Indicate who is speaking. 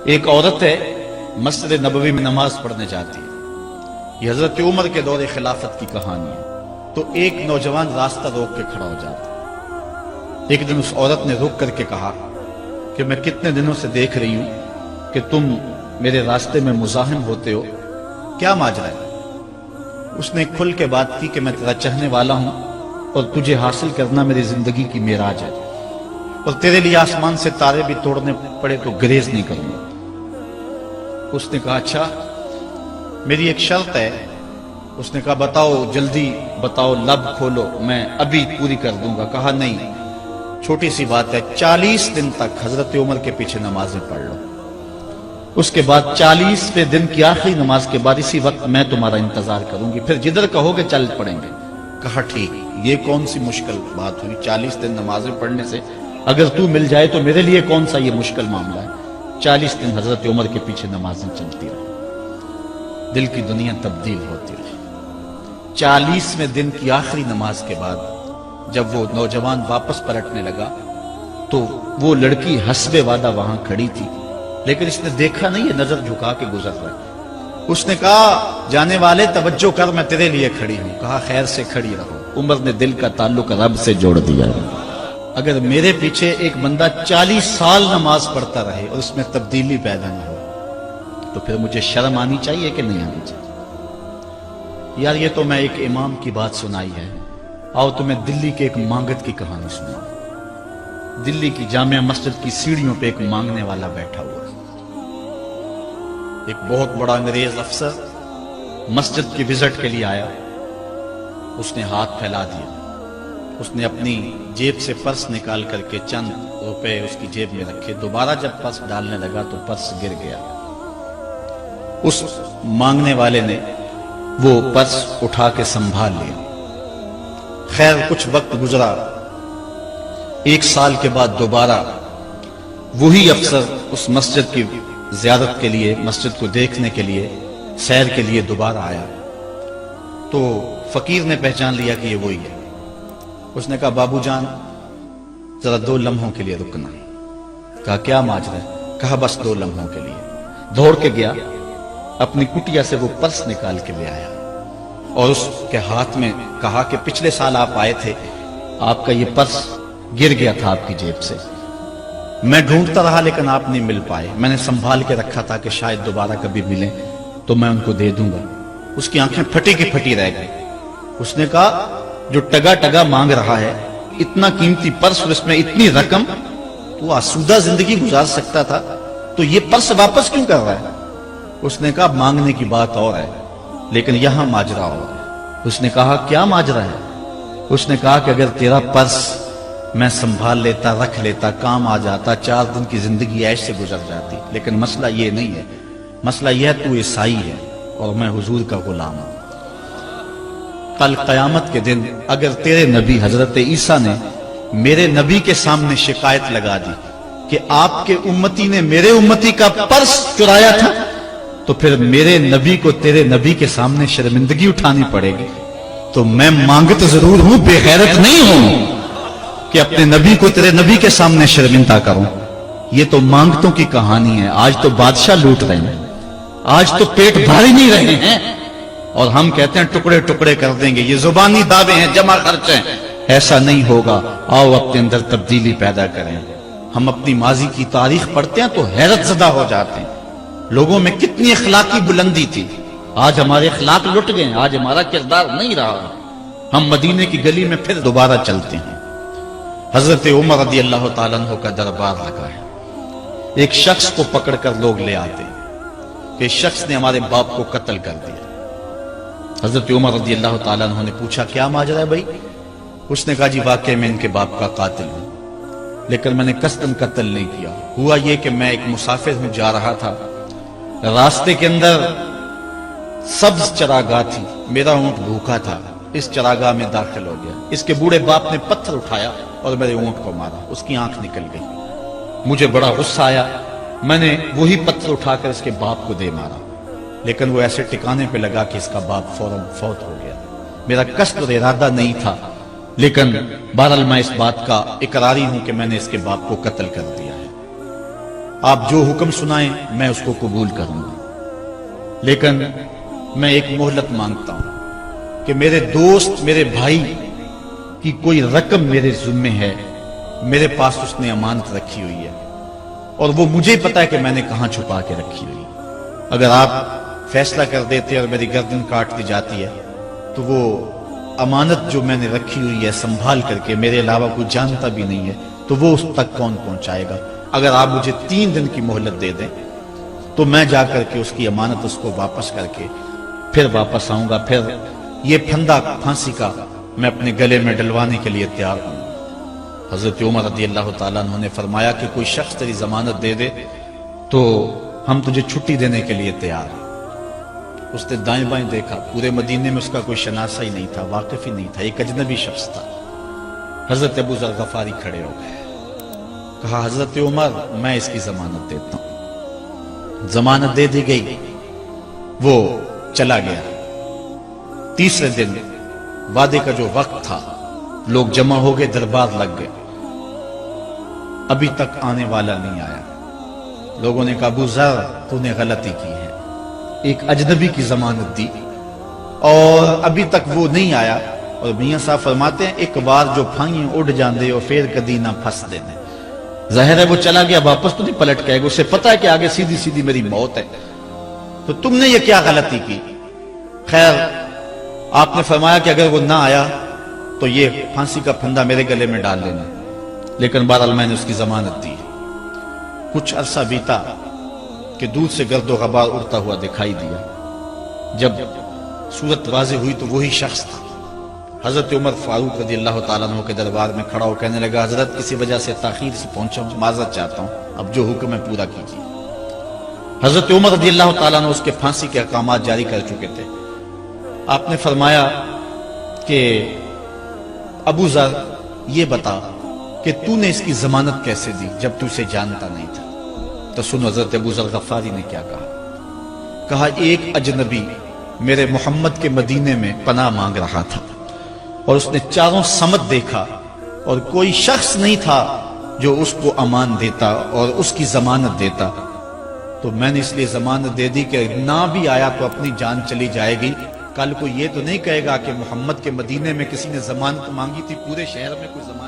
Speaker 1: ایک عورت ہے مسجد نبوی میں نماز پڑھنے جاتی ہے. یہ حضرت عمر کے دور خلافت کی کہانی ہے. تو ایک نوجوان راستہ روک کے کھڑا ہو جاتا ہے. ایک دن اس عورت نے رک کر کے کہا کہ میں کتنے دنوں سے دیکھ رہی ہوں کہ تم میرے راستے میں مزاحم ہوتے ہو، کیا ماجرا ہے؟ اس نے کھل کے بات کی کہ میں تیرا چاہنے والا ہوں اور تجھے حاصل کرنا میری زندگی کی معراج ہے، اور تیرے لیے آسمان سے تارے بھی توڑنے پڑے تو گریز نہیں کروں گا. اس نے کہا اچھا، میری ایک شرط ہے. اس نے کہا بتاؤ، جلدی بتاؤ، لب کھولو، میں ابھی پوری کر دوں گا. کہا نہیں، چھوٹی سی بات ہے، 40 دن تک حضرت عمر کے پیچھے نمازیں پڑھ لو. اس کے بعد 40ویں دن کی آخری نماز کے بعد اسی وقت میں تمہارا انتظار کروں گی، پھر جدھر کہو گے چل پڑیں گے. کہا ٹھیک، یہ کون سی مشکل بات ہوئی؟ 40 دن نمازیں پڑھنے سے اگر تو مل جائے تو میرے لیے کون سا یہ مشکل معاملہ ہے. 40 دن حضرت عمر کے پیچھے نمازیں چلتی رہی، دل کی دنیا تبدیل ہوتی رہی. 40ویں دن کی آخری نماز کے بعد جب وہ نوجوان واپس پلٹنے لگا تو وہ لڑکی حسب وعدہ وہاں کھڑی تھی، لیکن اس نے دیکھا نہیں، یہ نظر جھکا کے گزر رہا. اس نے کہا جانے والے توجہ کر، میں تیرے لیے کھڑی ہوں. کہا خیر سے کھڑی رہو. عمر نے دل کا تعلق رب سے جوڑ دیا. اگر میرے پیچھے ایک بندہ 40 سال نماز پڑھتا رہے اور اس میں تبدیلی پیدا نہ ہو تو پھر مجھے شرم آنی چاہیے کہ نہیں آنی چاہیے؟ یار یہ تو میں ایک امام کی بات سنائی ہے. آؤ تمہیں دلی کے ایک مانگت کی کہانی سناؤں. دلی کی جامع مسجد کی سیڑھیوں پہ ایک مانگنے والا بیٹھا ہوا. ایک بہت بڑا انگریز افسر مسجد کی وزٹ کے لیے آیا. اس نے ہاتھ پھیلا دیا. اس نے اپنی جیب سے پرس نکال کر کے چند روپے اس کی جیب میں رکھے. دوبارہ جب پرس ڈالنے لگا تو پرس گر گیا. اس مانگنے والے نے وہ پرس اٹھا کے سنبھال لیا. خیر کچھ وقت گزرا. 1 سال کے بعد دوبارہ وہی افسر اس مسجد کی زیارت کے لیے، مسجد کو دیکھنے کے لیے، سیر کے لیے دوبارہ آیا. تو فقیر نے پہچان لیا کہ یہ وہی ہے. اس نے کہا بابو جان ذرا 2 لمحوں کے لیے رکنا. کہا کیا ماجرا ہے؟ کہا بس 2 لمحوں کے لیے. دوڑ کے گیا، اپنی کٹیا سے وہ پرس نکال کے لے آیا اور اس کے ہاتھ میں کہا کہ پچھلے سال آپ آئے تھے، آپ کا یہ پرس گر گیا تھا آپ کی جیب سے. میں ڈھونڈتا رہا لیکن آپ نہیں مل پائے. میں نے سنبھال کے رکھا تھا کہ شاید دوبارہ کبھی ملیں تو میں ان کو دے دوں گا. اس کی آنکھیں پھٹی کی پھٹی رہ گئی. اس نے کہا جو ٹگا ٹگا مانگ رہا ہے، اتنا قیمتی پرس اور اس میں اتنی رقم، تو آسودہ زندگی گزار سکتا تھا، تو یہ پرس واپس کیوں کر رہا ہے؟ اس نے کہا مانگنے کی بات اور ہے لیکن یہاں ماجرا اور ہے. اس نے کہا کیا ماجرا ہے؟ اس نے کہا کہ اگر تیرا پرس میں سنبھال لیتا، رکھ لیتا، کام آ جاتا، 4 دن کی زندگی عیش سے گزر جاتی. لیکن مسئلہ یہ نہیں ہے. مسئلہ یہ ہے تو عیسائی ہے اور میں حضور کا غلام ہوں. کل قیامت کے دن اگر تیرے نبی حضرت عیسیٰ نے میرے نبی کے سامنے شکایت لگا دی کہ آپ کے امتی نے میرے امتی کا پرس چرایا تھا، تو پھر میرے نبی کو تیرے نبی کے سامنے شرمندگی اٹھانی پڑے گی. تو میں مانگت ضرور ہوں، بے غیرت نہیں ہوں کہ اپنے نبی کو تیرے نبی کے سامنے شرمندہ کروں. یہ تو مانگتوں کی کہانی ہے. آج تو بادشاہ لوٹ رہے ہیں، آج تو پیٹ بھاری نہیں رہے ہیں، اور ہم کہتے ہیں ٹکڑے ٹکڑے کر دیں گے. یہ زبانی دعوے ہیں، جمع خرچ ہیں. ایسا نہیں ہوگا. آؤ اپنے اندر تبدیلی پیدا کریں. ہم اپنی ماضی کی تاریخ پڑھتے ہیں تو حیرت زدہ ہو جاتے ہیں. لوگوں میں کتنی اخلاقی بلندی تھی، آج ہمارے اخلاق لٹ گئے. آج ہمارا کردار نہیں رہا. ہم مدینے کی گلی میں پھر دوبارہ چلتے ہیں. حضرت عمر رضی اللہ تعالیٰ عنہ کا دربار لگا ہے. ایک شخص کو پکڑ کر لوگ لے آتے کہ شخص نے ہمارے باپ کو قتل کر دیا. حضرت عمر رضی اللہ تعالیٰ عنہ نے پوچھا کیا ماجرا ہے بھائی؟ اس نے کہا جی واقعی میں ان کے باپ کا قاتل ہوں، لیکن میں نے قصداً قتل نہیں کیا. ہوا یہ کہ میں ایک مسافر ہوں، جا رہا تھا، راستے کے اندر سبز چراگاہ تھی، میرا اونٹ بھوکا تھا، اس چراگاہ میں داخل ہو گیا. اس کے بوڑھے باپ نے پتھر اٹھایا اور میرے اونٹ کو مارا. اس کی آنکھ نکل گئی. مجھے بڑا غصہ آیا. میں نے وہی پتھر اٹھا کر اس کے باپ کو دے مارا، لیکن وہ ایسے ٹکانے پہ لگا کہ اس کا باپ فوراً فوت ہو گیا. میرا قصد اور ارادہ نہیں تھا، لیکن بہرحال میں اس بات کا اقراری ہوں کہ میں نے اس کے باپ کو قتل کر دیا ہے. آپ جو حکم سنائیں میں اس کو قبول کروں گا، لیکن میں ایک مہلت مانگتا ہوں کہ میرے دوست میرے بھائی کی کوئی رقم میرے ذمے ہے، میرے پاس اس نے امانت رکھی ہوئی ہے اور وہ مجھے ہی پتا ہے کہ میں نے کہاں چھپا کے رکھی ہوئی ہے۔ اگر آپ فیصلہ کر دیتے اور میری گردن کاٹ دی جاتی ہے تو وہ امانت جو میں نے رکھی ہوئی ہے سنبھال کر کے، میرے علاوہ کوئی جانتا بھی نہیں ہے، تو وہ اس تک کون پہنچائے گا؟ اگر آپ مجھے 3 دن کی مہلت دے دیں تو میں جا کر کے اس کی امانت اس کو واپس کر کے پھر واپس آؤں گا، پھر یہ پھندا پھانسی کا میں اپنے گلے میں ڈلوانے کے لیے تیار ہوں۔ حضرت عمر رضی اللہ تعالیٰ عنہ نے فرمایا کہ کوئی شخص تیری ضمانت دے دے تو ہم تجھے چھٹی دینے کے لیے تیار ہیں۔ اس نے دائیں بائیں دیکھا، پورے مدینے میں اس کا کوئی شناسہ ہی نہیں تھا، واقف ہی نہیں تھا، ایک اجنبی شخص تھا۔ حضرت ابو ذر غفاری کھڑے ہو گئے، کہا حضرت عمر میں اس کی ضمانت دیتا ہوں۔ ضمانت دے دی گئی، وہ چلا گیا۔ تیسرے دن وعدے کا جو وقت تھا، لوگ جمع ہو گئے، دربار لگ گئے، ابھی تک آنے والا نہیں آیا۔ لوگوں نے کہا ابو ذر تو نے غلطی کی ہے، ایک اجنبی کی ضمانت دی اور ابھی تک وہ نہیں آیا، اور میاں صاحب فرماتے ہیں ایک بار جو پھائیں اڑ جاندے اور پھر کدی نہ پھنس دینے۔ ظاہر ہے وہ چلا گیا، واپس تو نہیں پلٹ کے آئے گا، اسے پتا ہے کہ آگے سیدھی سیدھی میری موت ہے، تو تم نے یہ کیا غلطی کی؟ خیر آپ نے فرمایا کہ اگر وہ نہ آیا تو یہ پھانسی کا پھندا میرے گلے میں ڈال لینا، لیکن بہرحال میں نے اس کی ضمانت دی۔ کچھ عرصہ بیتا کہ دور سے گرد و غبار اڑتا ہوا دکھائی دیا۔ جب صورت واضح ہوئی تو وہی شخص تھا۔ حضرت عمر فاروق رضی اللہ تعالیٰ عنہ کے دربار میں کھڑا ہو کہنے لگا حضرت کسی وجہ سے تاخیر سے پہنچا ہوں، معذرت چاہتا ہوں، اب جو حکم ہے پورا کیجیے۔ حضرت عمر رضی اللہ تعالیٰ عنہ اس کے پھانسی کے احکامات جاری کر چکے تھے۔ آپ نے فرمایا کہ ابو ذر یہ بتا کہ تو نے اس کی ضمانت کیسے دی جب تو اسے جانتا نہیں تھا؟ تو سنو حضرت ابو ذر غفاری نے کیا کہا ایک اجنبی میرے محمد کے مدینے میں پناہ مانگ رہا تھا اور اس نے چاروں سمت دیکھا اور کوئی شخص نہیں تھا جو اس کو امان دیتا اور اس کی ضمانت دیتا، تو میں نے اس لیے ضمانت دے دی کہ نہ بھی آیا تو اپنی جان چلی جائے گی، کل کو یہ تو نہیں کہے گا کہ محمد کے مدینے میں کسی نے ضمانت مانگی تھی، پورے شہر میں کوئی ضمانت